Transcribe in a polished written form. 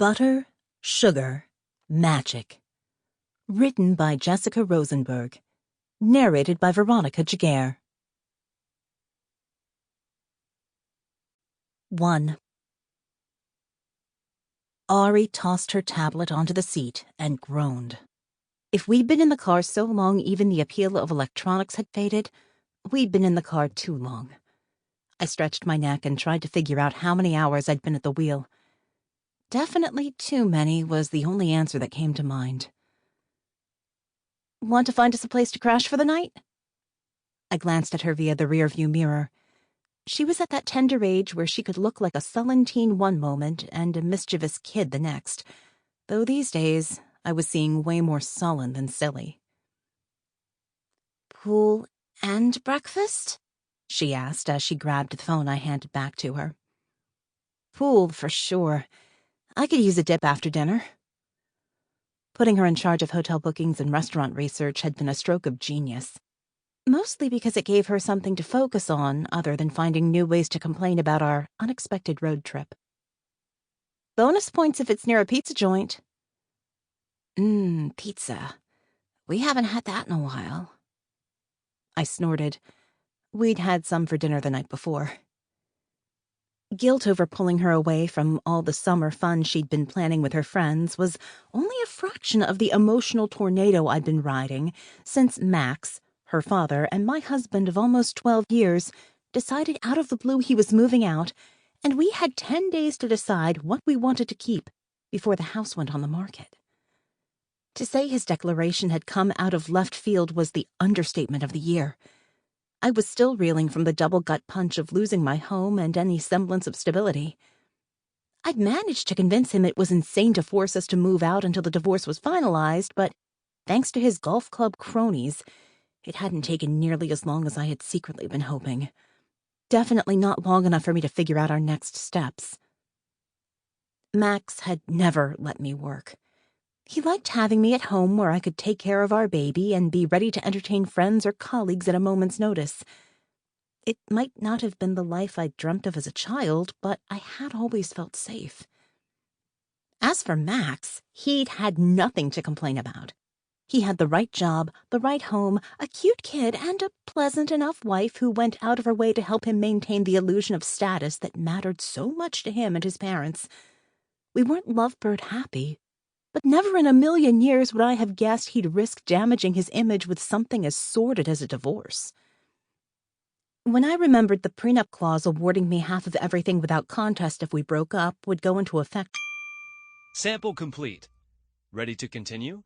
Butter, Sugar, Magic. Written by Jessica Rosenberg. Narrated by Veronica Giguere. 1. Ari tossed her tablet onto the seat and groaned. If we'd been in the car so long even the appeal of electronics had faded, we'd been in the car too long. I stretched my neck and tried to figure out how many hours I'd been at the wheel. Definitely too many was the only answer that came to mind. Want to find us a place to crash for the night? I glanced at her via the rearview mirror. She was at that tender age where she could look like a sullen teen one moment and a mischievous kid the next, though these days I was seeing way more sullen than silly. Pool and breakfast? She asked as she grabbed the phone I handed back to her. Pool, for sure. I could use a dip after dinner. Putting her in charge of hotel bookings and restaurant research had been a stroke of genius. Mostly because it gave her something to focus on other than finding new ways to complain about our unexpected road trip. Bonus points if it's near a pizza joint. Pizza. We haven't had that in a while. I snorted. We'd had some for dinner the night before. Guilt over pulling her away from all the summer fun she'd been planning with her friends was only a fraction of the emotional tornado I'd been riding since Max, her father, and my husband of almost 12 years decided out of the blue he was moving out, and we had 10 days to decide what we wanted to keep before the house went on the market. To say his declaration had come out of left field was the understatement of the year. I was still reeling from the double gut punch of losing my home and any semblance of stability. I'd managed to convince him it was insane to force us to move out until the divorce was finalized, but thanks to his golf club cronies, it hadn't taken nearly as long as I had secretly been hoping. Definitely not long enough for me to figure out our next steps. Max had never let me work. He liked having me at home where I could take care of our baby and be ready to entertain friends or colleagues at a moment's notice. It might not have been the life I dreamt of as a child, but I had always felt safe. As for Max, he'd had nothing to complain about. He had the right job, the right home, a cute kid, and a pleasant enough wife who went out of her way to help him maintain the illusion of status that mattered so much to him and his parents. We weren't lovebird happy, but never in a million years would I have guessed he'd risk damaging his image with something as sordid as a divorce. When I remembered the prenup clause awarding me half of everything without contest if we broke up would go into effect. Sample complete. Ready to continue?